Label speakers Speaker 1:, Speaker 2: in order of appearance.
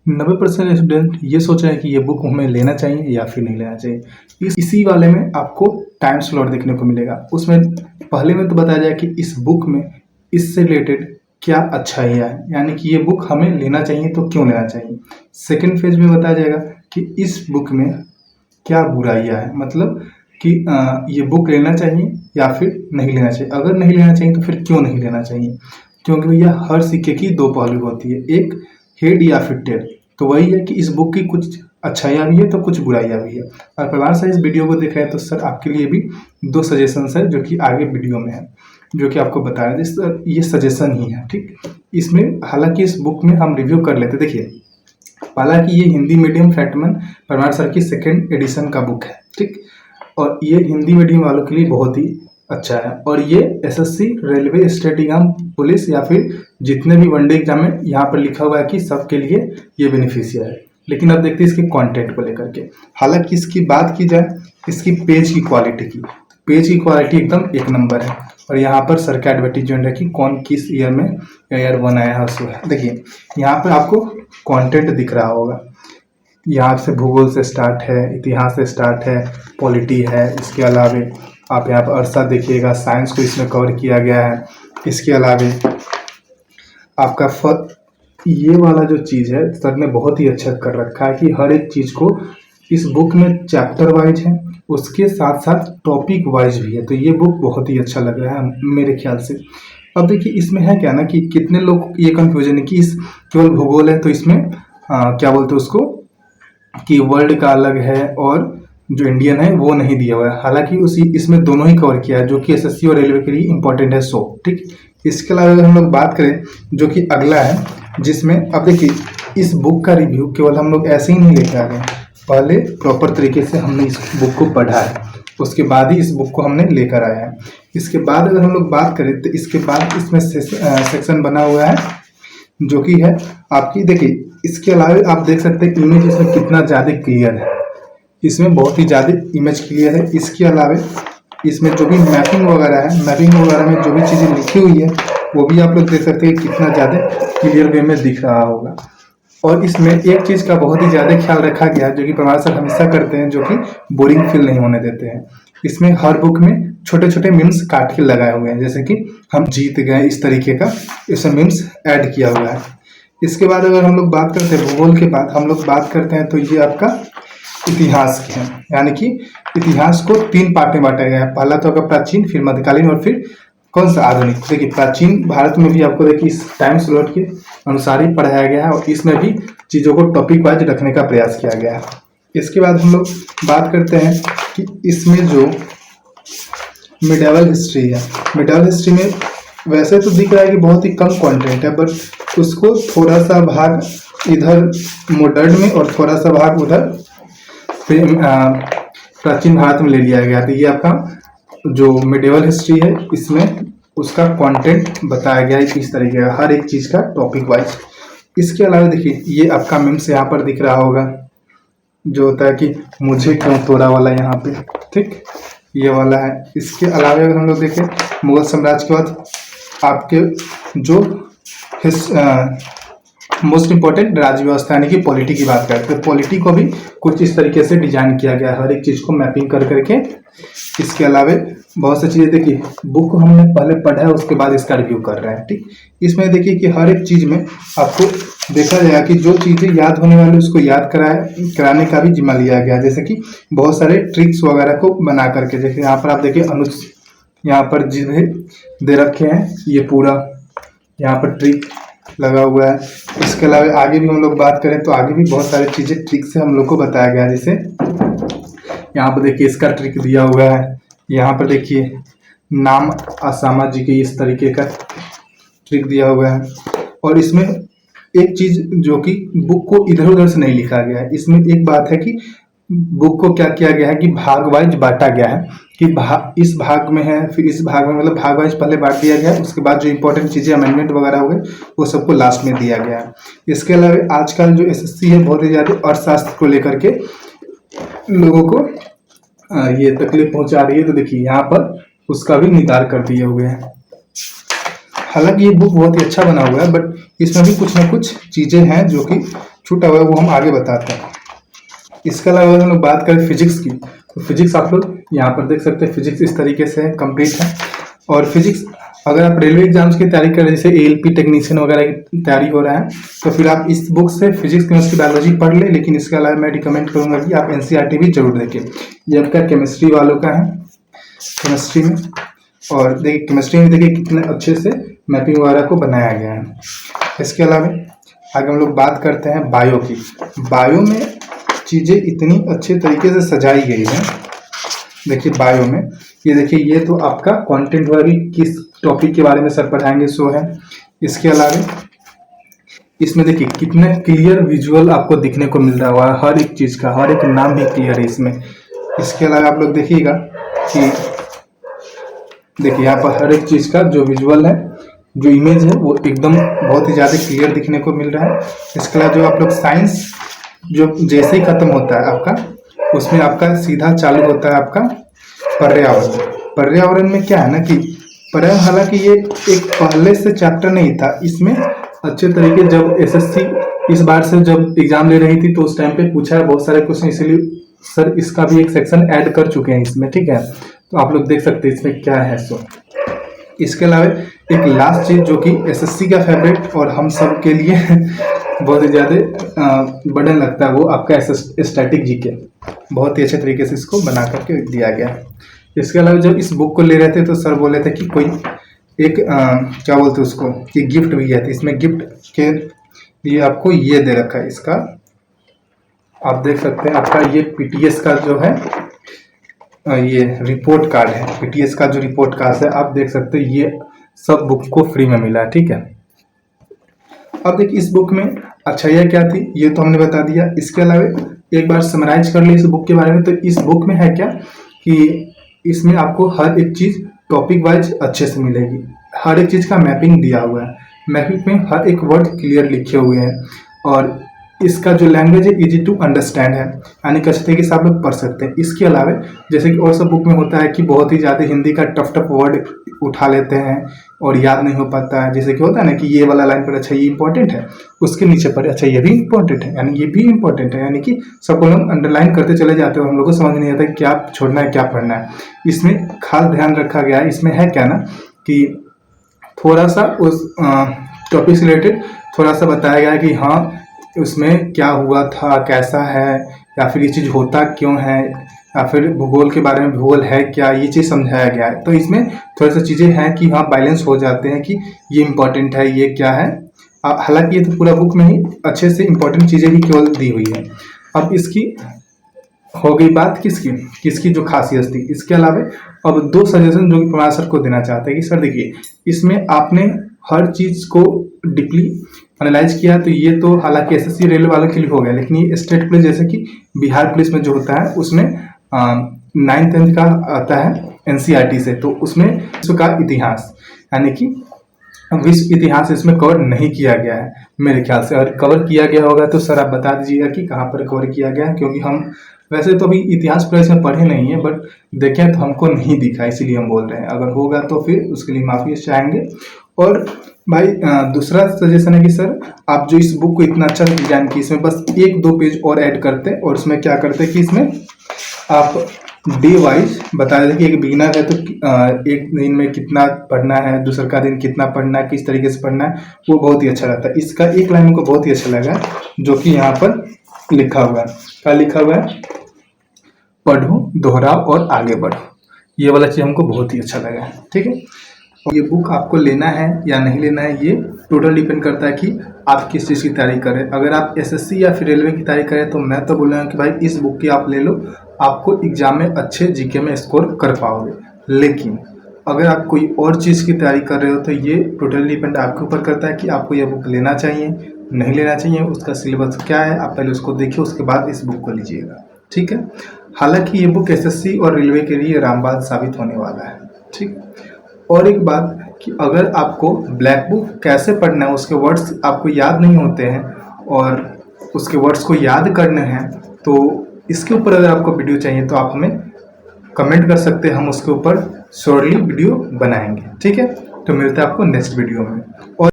Speaker 1: 90% student ये सोच रहे हैं कि ये बुक हमें लेना चाहिए या फिर नहीं लेना चाहिए। इसी वाले में आपको टाइम स्लॉट देखने को मिलेगा। उसमें पहले में तो बताया जाए कि इस बुक में इससे रिलेटेड क्या अच्छाइयाँ है, यानी कि ये बुक हमें लेना चाहिए तो क्यों लेना चाहिए। सेकंड फेज में बताया जाएगा कि इस बुक में क्या बुराइयाँ हैं, मतलब कि ये बुक लेना चाहिए या फिर नहीं लेना चाहिए। अगर नहीं लेना चाहिए तो फिर क्यों नहीं लेना चाहिए, क्योंकि भैया हर सिक्के की दो पहलू होती है, एक हेड या फिर टेल। तो वही है कि इस बुक की कुछ अच्छाइयाँ भी है तो कुछ बुराइयाँ भी है। और परिवार से इस वीडियो को देख रहे हैं तो सर आपके लिए भी दो सजेशंस है जो कि आगे वीडियो में है, जो कि आपको बताया जिस ये सजेशन ही है, ठीक। इसमें हालांकि इस बुक में हम रिव्यू कर लेते। देखिए, हालांकि ये हिंदी मीडियम फैटमैन परमार सर की सेकेंड एडिशन का बुक है, ठीक। और ये हिंदी मीडियम वालों के लिए बहुत ही अच्छा है। और ये SSC, railway, state exam, police या फिर जितने भी वनडे एग्जाम है यहाँ पर लिखा हुआ है कि सबके लिए ये बेनिफिशियल है। लेकिन अब देखते हैं इसके कंटेंट को लेकर के। हालांकि इसकी बात की जाए इसकी पेज की क्वालिटी की, पेज की क्वालिटी एकदम एक नंबर है। और यहाँ पर सर का एडवर्टीजमेंट है कि कौन किस ईयर में ईयर 1 आया है उसको। देखिए यहाँ पर आपको कंटेंट दिख रहा होगा, यहाँ से भूगोल से स्टार्ट है, इतिहास से स्टार्ट है, पॉलिटी है। इसके अलावे आप यहाँ पर अरसा देखिएगा, साइंस को इसमें कवर किया गया है। इसके अलावे आपका ये वाला जो चीज़ है सर ने बहुत ही अच्छा कर रखा है कि हर एक चीज़ को इस बुक में चैप्टर वाइज है, उसके साथ साथ टॉपिक वाइज भी है। तो ये बुक बहुत ही अच्छा लग रहा है मेरे ख्याल से। अब देखिए इसमें है क्या ना कि कितने लोग ये कंफ्यूजन है कि इस केवल भूगोल है तो इसमें क्या बोलते हैं उसको कि वर्ल्ड का अलग है और जो इंडियन है वो नहीं दिया हुआ है। हालांकि उसी इसमें दोनों ही कवर किया है जो कि एसएससी और रेलवे के लिए इंपॉर्टेंट है, सो ठीक। इसके अलावा अगर हम लोग बात करें जो कि अगला है, जिसमें अब देखिए इस बुक का रिव्यू केवल हम लोग ऐसे ही नहीं लेके आ गए, पहले प्रॉपर तरीके से हमने इस बुक को पढ़ा है, उसके बाद ही इस बुक को हमने लेकर आया है। इसके बाद अगर हम लोग बात करें तो इसके बाद इसमें सेक्शन बना हुआ है जो कि है आपकी, देखिए इसके अलावा आप देख सकते हैं इमेज इसमें कितना ज़्यादा क्लियर है, इसमें बहुत ही ज़्यादा इमेज क्लियर है। इसके अलावा इसमें जो भी मैपिंग वगैरह है, मैपिंग वगैरह में जो भी चीज़ें लिखी हुई है वो भी आप लोग देख सकते हैं कितना ज़्यादा क्लियर वे में दिख रहा होगा। और इसमें एक चीज़ का बहुत ही ज़्यादा ख्याल रखा गया है जो कि प्रभात सर हमेशा करते हैं, जो कि बोरिंग फील नहीं होने देते हैं। इसमें हर बुक में छोटे छोटे मीम्स काट के लगाए हुए हैं, जैसे कि हम जीत गए, इस तरीके का इसमें मीम्स ऐड किया हुआ है। इसके बाद अगर हम लोग बात करते हैं भूगोल के बाद हम लोग बात करते हैं तो ये आपका इतिहास के हैं, यानी कि इतिहास को 3 पार्ट में बांटा गया है। पहला तो आपका प्राचीन, फिर मध्यकालीन और फिर कौन सा आधुनिक। देखिए प्राचीन भारत में भी आपको देखिए इस टाइम स्लॉट के अनुसार ही पढ़ाया गया है और इसमें भी चीज़ों को टॉपिक वाइज रखने का प्रयास किया गया है। इसके बाद हम लोग बात करते हैं कि इसमें जो मिडिवल हिस्ट्री है, मिडिवल हिस्ट्री में वैसे तो दिख रहा है कि बहुत ही कम कंटेंट है, बट उसको थोड़ा सा भाग इधर मॉडर्न में और थोड़ा सा भाग उधर प्राचीन भारत में ले लिया गया। तो ये आपका जो मिडिवल हिस्ट्री है इसमें उसका कंटेंट बताया गया है किस तरीके का, हर एक चीज़ का टॉपिक वाइज। इसके अलावा देखिए ये आपका मीम्स यहाँ पर दिख रहा होगा जो होता है कि मुझे क्यों तोड़ा वाला यहाँ पे, ठीक, ये वाला है। इसके अलावा अगर हम लोग देखें मुगल साम्राज्य के बाद आपके जो मोस्ट इंपॉर्टेंट राज्य व्यवस्था यानी कि पॉलिटी की बात करते हैं, पॉलिटी को भी कुछ इस तरीके से डिजाइन किया गया है, हर एक चीज़ को मैपिंग कर करके। इसके अलावा बहुत सी चीज़ें देखिए बुक हमने पहले पढ़ा है उसके बाद इसका रिव्यू कर रहे हैं, ठीक। इसमें देखिए कि हर एक चीज़ में आपको देखा जाएगा कि जो चीज़ें याद होने वाली उसको याद कराने का भी जिम्मा लिया गया, जैसे कि बहुत सारे ट्रिक्स वगैरह को बना करके। जैसे यहाँ पर आप देखिए यहाँ पर जिन्हें दे रखे हैं ये पूरा यहाँ पर ट्रिक लगा हुआ है। इसके अलावा आगे भी हम लोग बात करें तो आगे भी बहुत सारी चीज़ें ट्रिक से हम लोग को बताया गया है। जैसे यहाँ पर देखिए इसका ट्रिक दिया हुआ है, यहाँ पर देखिए नाम असामा जी के इस तरीके का ट्रिक दिया हुआ है। और इसमें एक चीज़ जो कि बुक को इधर उधर से नहीं लिखा गया है, इसमें एक बात है कि बुक को क्या किया गया है कि भाग वाइज बांटा गया है कि इस भाग में है फिर इस भाग में, मतलब भाग वाइज पहले बांट दिया गया है, उसके बाद जो इंपॉर्टेंट चीज़ें अमेंडमेंट वगैरह हो गए वो सबको लास्ट में दिया गया है। इसके अलावा आजकल जो एसएससी है बहुत ही ज़्यादा अर्थशास्त्र को लेकर के लोगों को ये तकलीफ पहुंचा रही है, तो देखिए यहाँ पर उसका भी निदान कर दिए हुए हैं। हालांकि ये बुक बहुत ही अच्छा बना हुआ है बट इसमें भी कुछ ना कुछ चीज़ें हैं जो कि छूटा हुआ है वो हम आगे बताते हैं। इसके अलावा अगर हम लोग बात करें फिजिक्स की, तो फिजिक्स आप लोग यहाँ पर देख सकते हैं, फिजिक्स इस तरीके से है, कंप्लीट है। और फिजिक्स अगर आप रेलवे एग्जाम्स की तैयारी कर रहे हैं, जैसे एएलपी टेक्नीशियन वगैरह की तैयारी हो रहा है, तो फिर आप इस बुक से फिजिक्स केमिस्ट्री बायोलॉजी पढ़ ले। लेकिन इसके अलावा मैं रिकमेंड करूंगा कि आप एनसीईआरटी भी जरूर देखें। ये आपका केमिस्ट्री वालों का है, केमिस्ट्री में। और देखिए केमिस्ट्री में देखिए कितने अच्छे से मैपिंग वगैरह को बनाया गया है। इसके अलावा आगे हम लोग बात करते हैं बायो की। बायो में चीज़ें इतनी अच्छे तरीके से सजाई गई है। देखिए बायो में ये देखिए, ये तो आपका कंटेंट वाली किस टॉपिक के बारे में सर पढ़ाएंगे सो है। इसके अलावा इसमें देखिए कितने क्लियर विजुअल आपको दिखने को मिल रहा है, हर एक चीज़ का, हर एक नाम भी क्लियर है इसमें। इसके अलावा आप लोग देखिएगा कि देखिए यहाँ पर हर एक चीज़ का जो विजुअल है, जो इमेज है, वो एकदम बहुत ही ज़्यादा क्लियर दिखने को मिल रहा है। इसके अलावा जो आप लोग साइंस जो जैसे ही खत्म होता है आपका, उसमें आपका सीधा चालू होता है आपका पर्यावरण। पर्यावरण में क्या है ना कि पर्यावरण, हालांकि ये एक पहले से चैप्टर नहीं था, इसमें अच्छे तरीके जब एसएससी इस बार से जब एग्जाम ले रही थी तो उस टाइम पे पूछा है बहुत सारे क्वेश्चन, इसलिए सर इसका भी एक सेक्शन ऐड कर चुके हैं इसमें, ठीक है। तो आप लोग देख सकते हैं इसमें क्या है सो। इसके अलावा एक लास्ट चीज जो कि एसएससी का फेवरेट और हम सब के लिए बहुत ही ज़्यादा बर्डन लगता है, वो आपका स्टैटिक जीके। बहुत ही अच्छे तरीके से इसको बना करके दिया गया है। इसके अलावा जब इस बुक को ले रहे थे तो सर बोले थे कि कोई एक क्या बोलते उसको कि गिफ्ट भी है। तो इसमें गिफ्ट के लिए आपको ये दे रखा है, इसका आप देख सकते हैं, आपका ये पीटीएस का जो है ये रिपोर्ट कार्ड है। पीटीएस का जो रिपोर्ट कार्ड है आप देख सकते हैं, ये सब बुक को फ्री में मिला है, ठीक है। अब देखिए इस बुक में अच्छाइयाँ क्या थी ये तो हमने बता दिया। इसके अलावा एक बार समराइज कर ले इस बुक के बारे में, तो इस बुक में है क्या कि इसमें आपको हर एक चीज़ टॉपिक वाइज अच्छे से मिलेगी। हर एक चीज़ का मैपिंग दिया हुआ है, मैपिंग में हर एक वर्ड क्लियर लिखे हुए हैं। और इसका जो लैंग्वेज है इजी टू अंडरस्टैंड है, यानी कि अच्छे तरीके से आप लोग पढ़ सकते हैं। इसके अलावा जैसे कि और सब बुक में होता है कि बहुत ही ज़्यादा हिंदी का टफ वर्ड उठा लेते हैं और याद नहीं हो पाता है। जैसे कि होता है ना कि ये वाला लाइन पर अच्छा ये इंपॉर्टेंट है, उसके नीचे पर अच्छा ये भी इंपॉर्टेंट है, यानी ये भी इंपॉर्टेंट है, यानी कि सबको हम अंडरलाइन करते चले जाते हो, हम लोग को समझ नहीं आता कि क्या छोड़ना है क्या पढ़ना है। इसमें खास ध्यान रखा गया है। इसमें है क्या ना कि थोड़ा सा उस टॉपिक से रिलेटेड थोड़ा सा बताया गया है कि हाँ उसमें क्या हुआ था, कैसा है, या फिर ये चीज़ होता क्यों है, या फिर भूगोल के बारे में भूगोल है क्या, ये चीज़ समझाया गया है। तो इसमें थोड़ी सी चीज़ें हैं कि हाँ बैलेंस हो जाते हैं कि ये इम्पोर्टेंट है, ये क्या है। हालांकि ये तो पूरा बुक में ही अच्छे से इम्पोर्टेंट चीज़ें भी केवल दी हुई है। अब इसकी हो गई बात किसकी जो खासियत थी। इसके अलावा अब दो सजेशन जो कि कुमार सर को देना चाहते हैं कि सर देखिए इसमें आपने हर चीज़ को डीपली एनालाइज किया, तो ये तो हालांकि एसएससी रेलवे वालों के लिए हो गया, लेकिन ये स्टेट पुलिस जैसे कि बिहार पुलिस में जो होता है उसमें 9th 10th का आता है एनसीईआरटी से, तो उसमें विश्व का इतिहास यानी कि विश्व इतिहास इसमें कवर नहीं किया गया है मेरे ख्याल से। अगर कवर किया गया होगा तो सर आप बता दीजिएगा कि कहाँ पर कवर किया गया है, क्योंकि हम वैसे तो अभी इतिहास पूरा इसमें पढ़े नहीं है, बट देखें तो हमको नहीं दिखा, इसीलिए हम बोल रहे हैं। अगर होगा तो फिर उसके लिए माफ़ी चाहेंगे। और भाई दूसरा सजेशन है कि सर आप जो इस बुक को इतना अच्छा डिजाइन की, इसमें बस 1-2 पेज और ऐड करते हैं, और इसमें क्या करते हैं कि इसमें आप डे वाइज बता देते कि एक बिगिनर है तो एक दिन में कितना पढ़ना है, दूसरा का दिन कितना पढ़ना है, किस तरीके से पढ़ना है, वो बहुत ही अच्छा रहता है। इसका एक लाइन को बहुत ही अच्छा लगा जो कि यहाँ पर लिखा हुआ है। क्या लिखा हुआ है? पढ़ो, दोहराओ और आगे बढ़ो। ये वाला चीज़ हमको बहुत ही अच्छा लगा है, ठीक है। और ये बुक आपको लेना है या नहीं लेना है ये टोटल डिपेंड करता है कि आप किस चीज़ की तैयारी करें। अगर आप एसएससी या फिर रेलवे की तैयारी करें तो मैं तो बोलूँगा कि भाई इस बुक की आप ले लो, आपको एग्जाम में अच्छे जीके में स्कोर कर पाओगे। लेकिन अगर आप कोई और चीज़ की तैयारी कर रहे हो तो ये टोटली डिपेंड आपके ऊपर करता है कि आपको ये बुक लेना चाहिए नहीं लेना चाहिए, उसका सिलेबस क्या है, आप पहले उसको देखिए, उसके बाद इस बुक को लीजिएगा, ठीक है। हालांकि ये बुक एसएससी और रेलवे के लिए रामबाण साबित होने वाला है, ठीक। और एक बात कि अगर आपको ब्लैक बुक कैसे पढ़ना है, उसके वर्ड्स आपको याद नहीं होते हैं और उसके वर्ड्स को याद करने हैं, तो इसके ऊपर अगर आपको वीडियो चाहिए तो आप हमें कमेंट कर सकते हैं, हम उसके ऊपर श्योरली वीडियो बनाएंगे, ठीक है। तो मिलते हैं आपको नेक्स्ट वीडियो में। और